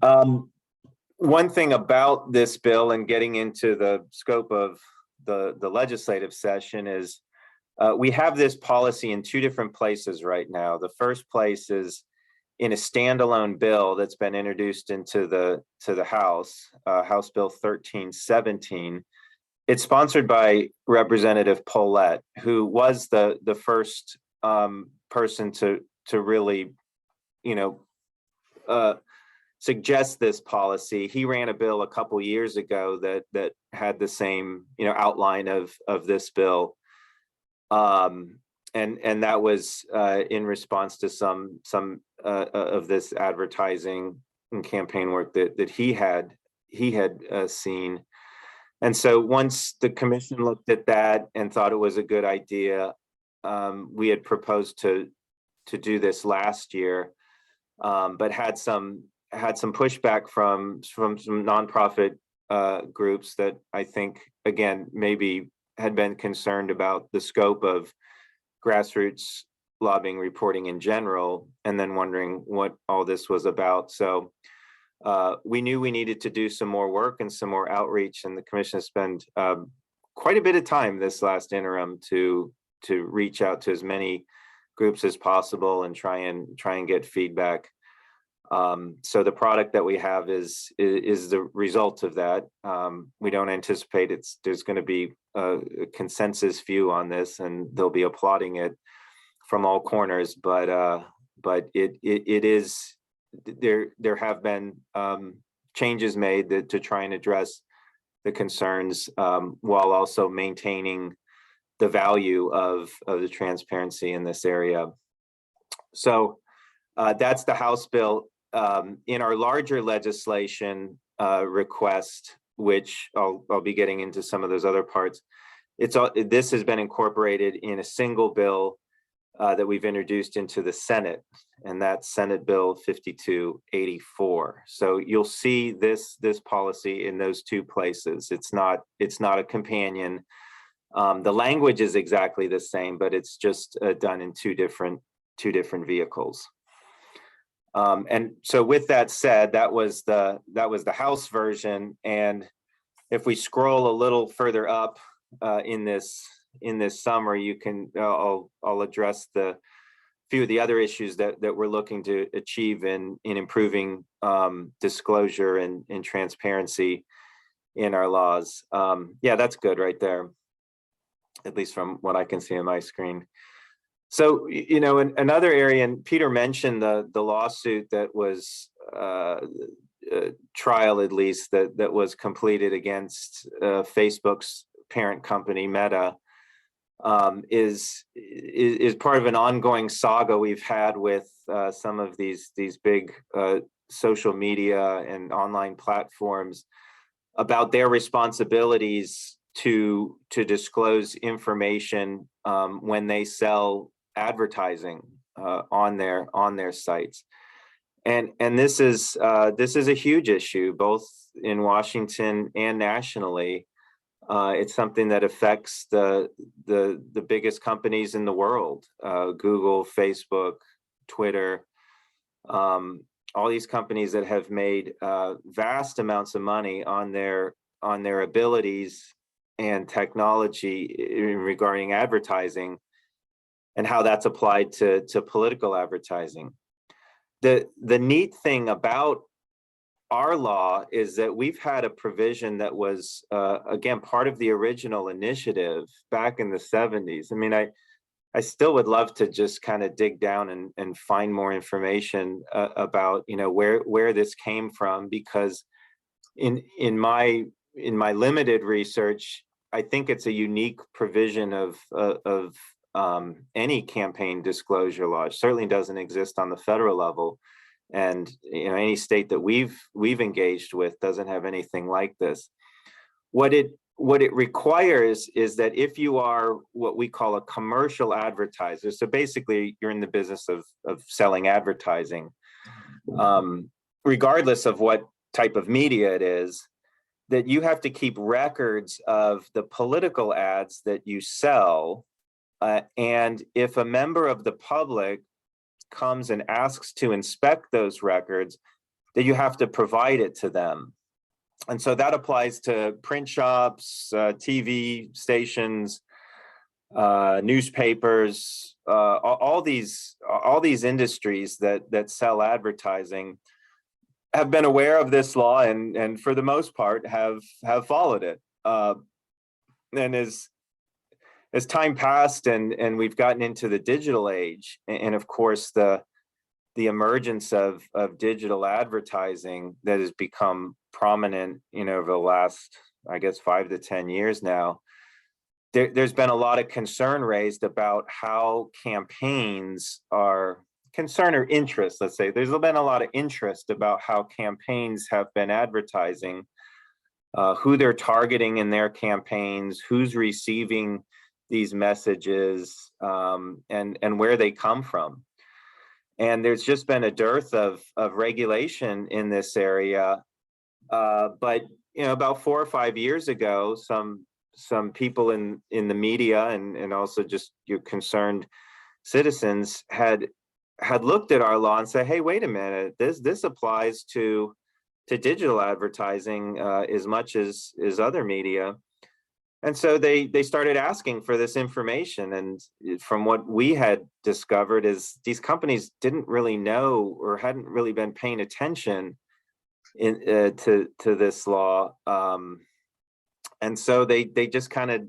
One thing about this bill, and getting into the scope of the legislative session, is we have this policy in two different places right now. The first place is in a standalone bill that's been introduced into the House, House Bill 1317. It's sponsored by Representative Paulette, who was the first person to really, suggest this policy. He ran a bill a couple years ago that had the same, outline of this bill, and that was in response to some of this advertising and campaign work that he had seen. And so once the commission looked at that and thought it was a good idea, we had proposed to do this last year, but had some pushback from some nonprofit groups that I think, again, maybe had been concerned about the scope of grassroots lobbying reporting in general, and then wondering what all this was about. So we knew we needed to do some more work and some more outreach, and the commission spent quite a bit of time this last interim to reach out to as many groups as possible and try and get feedback. So the product that we have is the result of that. We don't anticipate there's going to be a consensus view on this, and they'll be applauding it from all corners. But it is, there have been changes made to try and address the concerns while also maintaining the value of the transparency in this area. So that's the House bill. In our larger legislation request, which I'll be getting into some of those other parts, this has been incorporated in a single bill that we've introduced into the Senate, and that's Senate Bill 5284. So you'll see this policy in those two places. It's not a companion. The language is exactly the same, but it's just done in two different vehicles. And so with that said, that was the House version. And if we scroll a little further up in this summary, you can I'll address the few of the other issues that we're looking to achieve in improving disclosure and transparency in our laws. Yeah, that's good right there, at least from what I can see on my screen. So, in another area, and Peter mentioned the lawsuit that was trial, at least, that was completed against Facebook's parent company, Meta, is part of an ongoing saga we've had with some of these big social media and online platforms about their responsibilities to disclose information when they sell advertising on their sites, and this is a huge issue both in Washington and nationally. It's something that affects the biggest companies in the world: Google, Facebook, Twitter, all these companies that have made vast amounts of money on their abilities and technology regarding advertising. and how that's applied to political advertising. The neat thing about our law is that we've had a provision that was, again, part of the original initiative back in the 70s. I mean, I still would love to just kind of dig down and find more information about, you know, where this came from, because in my limited research, I think it's a unique provision of any campaign disclosure law. It certainly doesn't exist on the federal level. And you know, any state that we've engaged with doesn't have anything like this. What it requires is that if you are what we call a commercial advertiser, so basically you're in the business of selling advertising, regardless of what type of media it is, that you have to keep records of the political ads that you sell. And if a member of the public comes and asks to inspect those records, that you have to provide it to them. And so that applies to print shops, TV stations, newspapers, all these industries that sell advertising have been aware of this law and for the most part have followed it. And as time passed and we've gotten into the digital age, and of course the emergence of digital advertising that has become prominent, you know, over the last, I guess, 5 to 10 years now, there's been a lot of concern raised about how campaigns are concern or interest, let's say. There's been a lot of interest about how campaigns have been advertising, who they're targeting in their campaigns, who's receiving these messages, and where they come from. And there's just been a dearth of regulation in this area. But you know, about 4 or 5 years ago, some people in the media and also just your concerned citizens had looked at our law and said, hey, wait a minute, this applies to digital advertising as much as other media. And so they started asking for this information. And from what we had discovered is these companies didn't really know or hadn't really been paying attention to this law. And so they just kind of,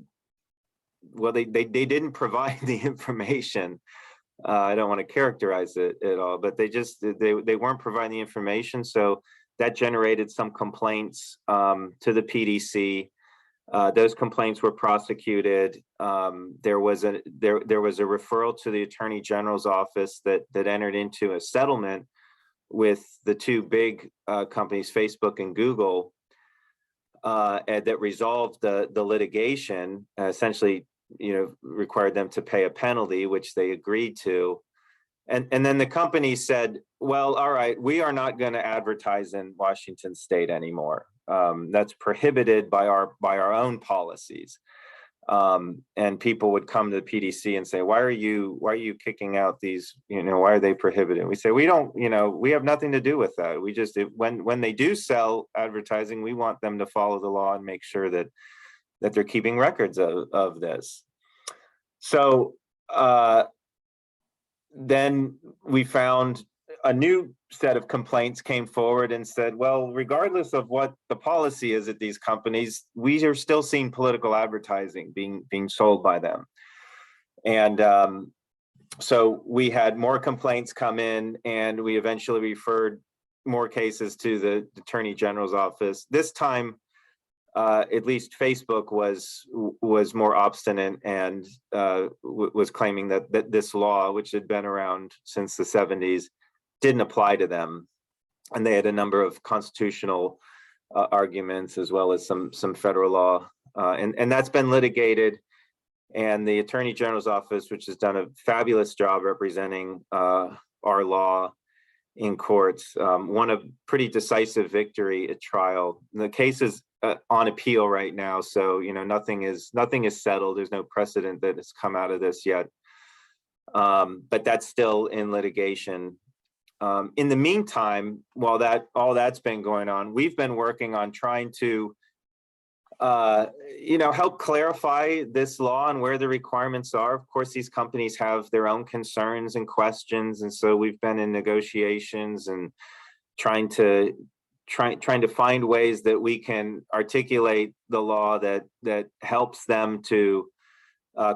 well, they didn't provide the information. I don't want to characterize it at all, but they weren't providing the information. So that generated some complaints to the PDC. Those complaints were prosecuted. There was a referral to the Attorney General's office that entered into a settlement with the two big companies, Facebook and Google, and that resolved the litigation. Essentially, you know, required them to pay a penalty, which they agreed to. And then the company said, well, all right, we are not going to advertise in Washington State anymore. That's prohibited by our own policies. And people would come to the PDC and say, why are you kicking out these, you know, why are they prohibited? We say, we don't, you know, we have nothing to do with that. We just, when they do sell advertising, we want them to follow the law and make sure that they're keeping records of this. So then we found a new set of complaints came forward and said, well, regardless of what the policy is at these companies, we are still seeing political advertising being sold by them. And so we had more complaints come in, and we eventually referred more cases to the Attorney General's office. This time, at least Facebook was more obstinate and was claiming that this law, which had been around since the 70s, didn't apply to them. And they had a number of constitutional arguments as well as some federal law. And that's been litigated. And the Attorney General's office, which has done a fabulous job representing our law in courts, won a pretty decisive victory at trial. The case is on appeal right now, so you know nothing is settled. There's no precedent that has come out of this yet, but that's still in litigation. In the meantime, while all that's been going on, we've been working on trying to help clarify this law and where the requirements are. Of course, these companies have their own concerns and questions, and so we've been in negotiations and trying to find ways that we can articulate the law that helps them to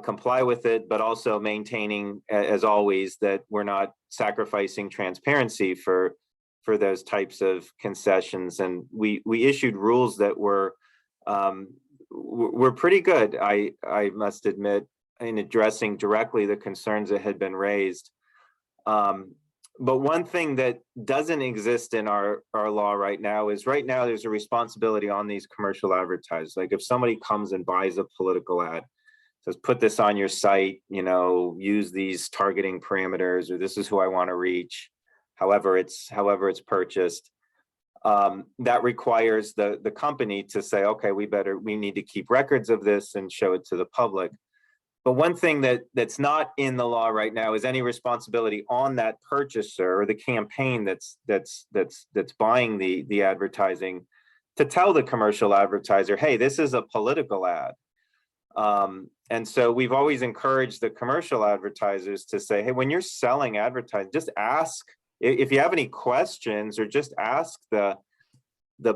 comply with it, but also maintaining, as always, that we're not sacrificing transparency for those types of concessions. And we issued rules that were pretty good, I must admit, in addressing directly the concerns that had been raised. But one thing that doesn't exist in our law right now is there's a responsibility on these commercial advertisers. Like if somebody comes and buys a political ad, says, put this on your site, use these targeting parameters, or this is who I want to reach, however it's purchased. That requires the company to say, okay, we need to keep records of this and show it to the public. But one thing that's not in the law right now is any responsibility on that purchaser or the campaign that's buying the advertising to tell the commercial advertiser, hey, this is a political ad. And so we've always encouraged the commercial advertisers to say, hey, when you're selling advertising, just ask if you have any questions, or just ask the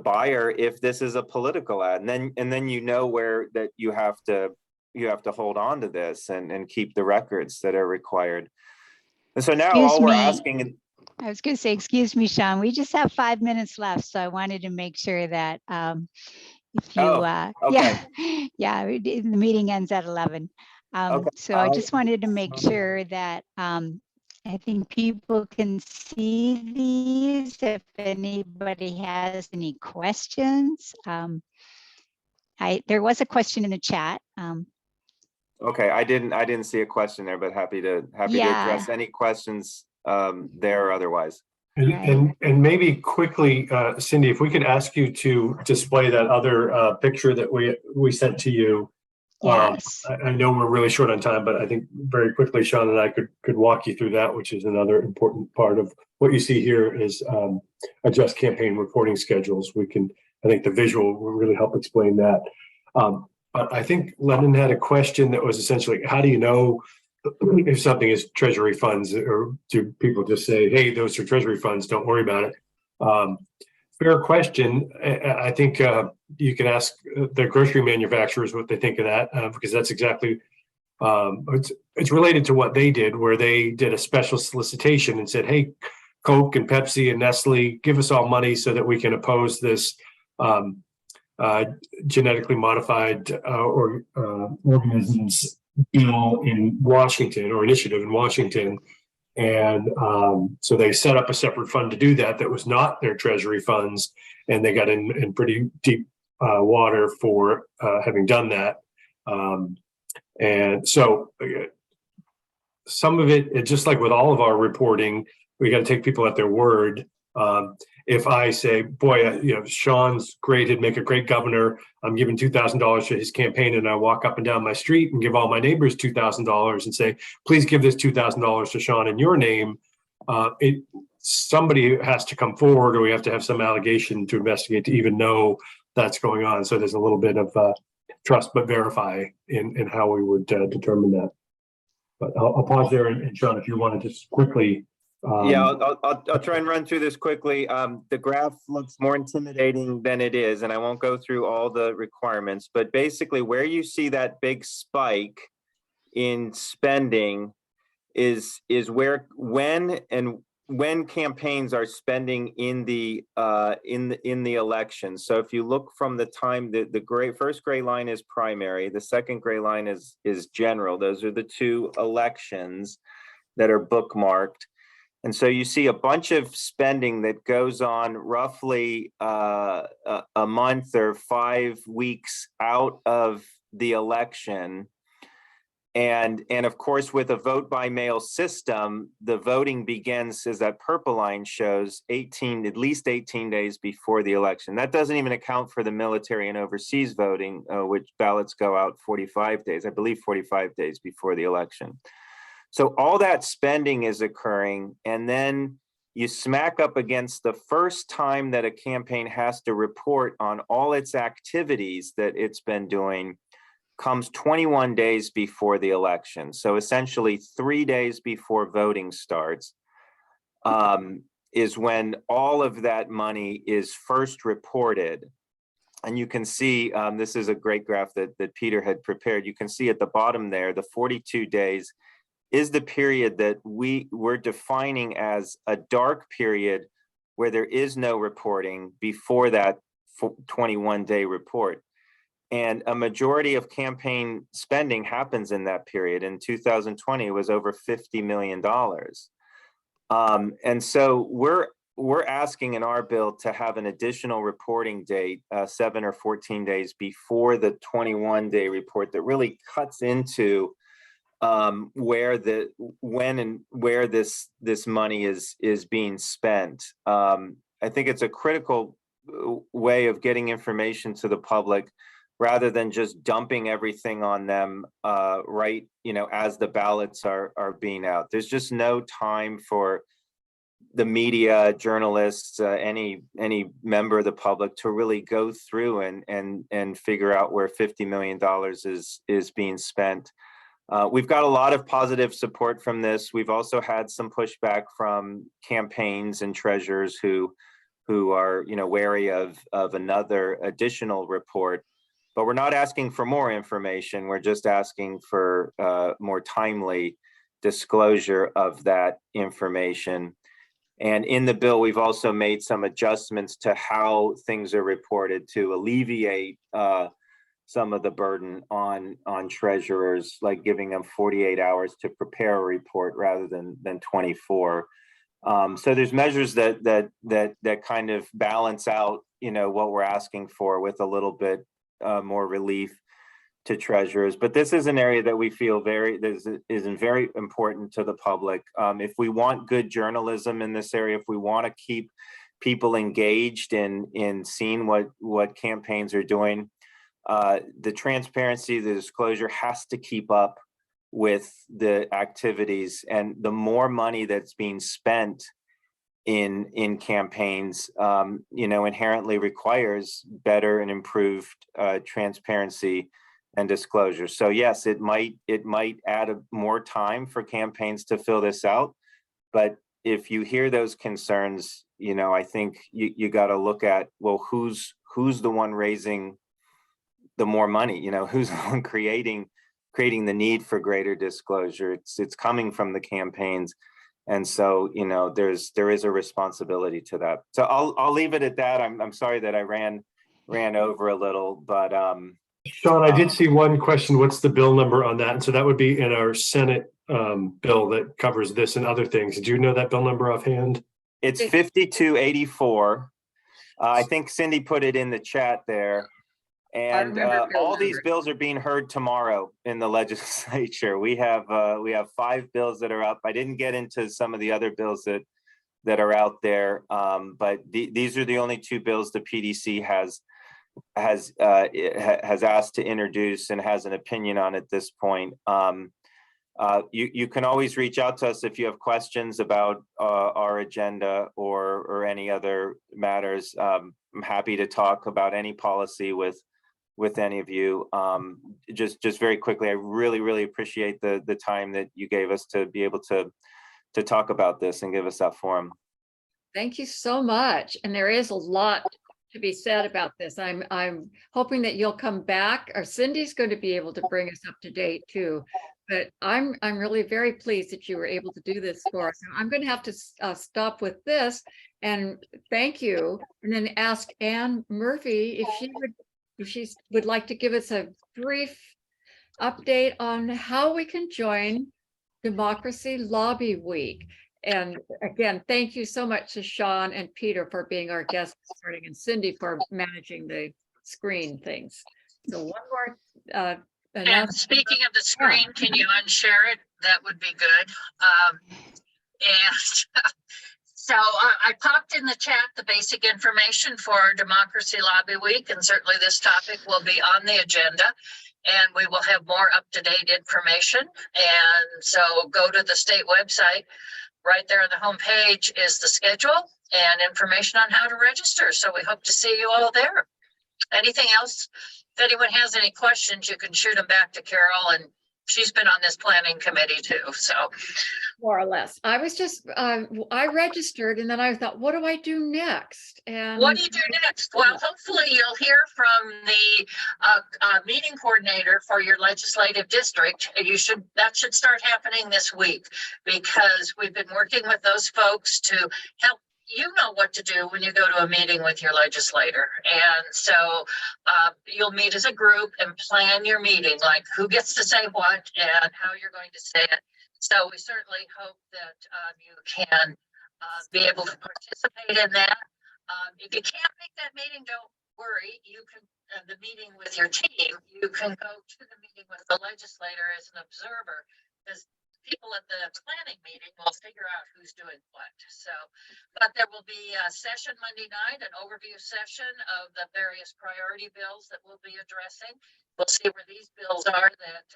buyer if this is a political ad, and then where that you have to hold on to this and keep the records that are required. And so now all we're asking. I was going to say, excuse me, Sean, we just have 5 minutes left, so I wanted to make sure that if you, okay. the meeting ends at 11. Okay. So I just wanted to make sure that I think people can see these. If anybody has any questions, there was a question in the chat. Okay, I didn't see a question there, but happy to address any questions there or otherwise. And maybe quickly, Cindy, if we could ask you to display that other picture that we sent to you. Yes. I know we're really short on time, but I think very quickly, Sean and I could walk you through that, which is another important part of what you see here is adjust campaign reporting schedules. I think the visual will really help explain that. But I think Lennon had a question that was essentially, how do you know if something is treasury funds, or do people just say, hey, those are treasury funds, don't worry about it? Fair question. I think you can ask the grocery manufacturers what they think of that, because that's exactly, it's related to what they did, where they did a special solicitation and said, hey, Coke and Pepsi and Nestle, give us all money so that we can oppose this genetically modified organisms bill in Washington, or initiative in Washington. And so they set up a separate fund to do that was not their treasury funds, and they got in pretty deep water for having done that. And so some of it, just like with all of our reporting, we got to take people at their word. If I say, boy, Sean's great, he'd make a great governor, I'm giving $2,000 to his campaign, and I walk up and down my street and give all my neighbors $2,000 and say, please give this $2,000 to Sean in your name, somebody has to come forward, or we have to have some allegation to investigate to even know that's going on. So there's a little bit of trust but verify in how we would determine that. But I'll pause there, and Sean, if you want to just quickly. I'll try and run through this quickly. The graph looks more intimidating than it is, and I won't go through all the requirements, but basically where you see that big spike in spending is when campaigns are spending in the election. So if you look from the time, the first gray line is primary, the second gray line is general. Those are the two elections that are bookmarked. And so you see a bunch of spending that goes on roughly a month or 5 weeks out of the election. And of course, with a vote by mail system, the voting begins, as that purple line shows, at least 18 days before the election. That doesn't even account for the military and overseas voting, which ballots go out 45 days, I believe 45 days before the election. So all that spending is occurring, and then you smack up against the first time that a campaign has to report on all its activities that it's been doing comes 21 days before the election. So essentially 3 days before voting starts is when all of that money is first reported. And you can see, this is a great graph that Peter had prepared. You can see at the bottom there, the 42 days is the period that we're defining as a dark period where there is no reporting before that 21-day report. And a majority of campaign spending happens in that period. In 2020, it was over $50 million. And so we're asking in our bill to have an additional reporting date, 7 or 14 days before the 21-day report that really cuts into when and where this money is being spent. I think it's a critical way of getting information to the public rather than just dumping everything on them right, as the ballots are being out. There's just no time for the media, journalists, any member of the public to really go through and figure out where $50 million is being spent. We've got a lot of positive support from this. We've also had some pushback from campaigns and treasurers who are wary of another additional report. But we're not asking for more information. We're just asking for more timely disclosure of that information. And in the bill, we've also made some adjustments to how things are reported to alleviate some of the burden on treasurers, like giving them 48 hours to prepare a report rather than 24. So there's measures that kind of balance out, what we're asking for with a little bit more relief to treasurers. But this is an area that we feel is very important to the public. If we want good journalism in this area, if we want to keep people engaged in seeing what campaigns are doing, the transparency, the disclosure has to keep up with the activities, and the more money that's being spent in campaigns, inherently requires better and improved transparency and disclosure. So yes, it might add more time for campaigns to fill this out, but if you hear those concerns, I think you got to look at, well, who's the one raising the more money, who's the one creating the need for greater disclosure. It's coming from the campaigns. And so, there is a responsibility to that. So I'll leave it at that. I'm sorry that I ran over a little, but Sean, I did see one question. What's the bill number on that? And so that would be in our Senate bill that covers this and other things. Do you know that bill number offhand? It's 5284. I think Cindy put it in the chat there. And all these bills are being heard tomorrow in the legislature. We have 5 bills that are up. I didn't get into some of the other bills that are out there, but these are the only 2 bills the PDC has asked to introduce and has an opinion on at this point. You can always reach out to us if you have questions about our agenda or any other matters. I'm happy to talk about any policy with any of you. Just very quickly, I really appreciate the time that you gave us to be able to talk about this and give us that forum. Thank you so much. And there is a lot to be said about this. I'm hoping that you'll come back, or Cindy's going to be able to bring us up to date too. But I'm really very pleased that you were able to do this for us. I'm going to have to stop with this and thank you, and then ask Anne Murphy if she would like to give us a brief update on how we can join Democracy Lobby Week. And again, thank you so much to Sean and Peter for being our guests this morning, and Cindy for managing the screen things. So one more and speaking of the screen, can you unshare it? That would be good. And so I popped in the chat the basic information for Democracy Lobby Week, and certainly this topic will be on the agenda, and we will have more up-to-date information. And so go to the state website. right there on the homepage is the schedule and information on how to register. So we hope to see you all there. Anything else? If anyone has any questions, you can shoot them back to Carol, and she's been on this planning committee too, so. More or less. I was just, I registered and then I thought, what do I do next? And What do you do next? Well, hopefully you'll hear from the meeting coordinator for your legislative district. That should start happening this week, because we've been working with those folks to help you know what to do when you go to a meeting with your legislator. And so you'll meet as a group and plan your meeting, like who gets to say what and how you're going to say it. So we certainly hope that you can be able to participate in that. If you can't make that meeting, don't worry. You can, the meeting with your team, you can go to the meeting with the legislator as an observer, because people at the planning meeting will figure out who's doing what. So, but there will be a session Monday night, an overview session of the various priority bills that we'll be addressing. We'll see where these bills are that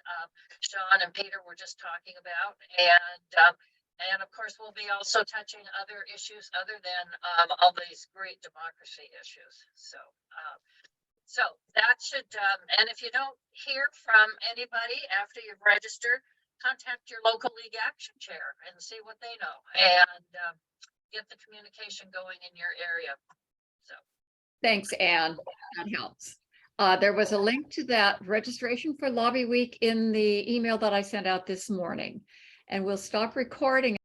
Sean and Peter were just talking about. And of course, we'll be also touching other issues other than all these great democracy issues. So that should, and if you don't hear from anybody after you've registered, contact your local league action chair and see what they know, and get the communication going in your area. So thanks, Anne. That helps. There was a link to that registration for Lobby Week in the email that I sent out this morning, and we'll stop recording.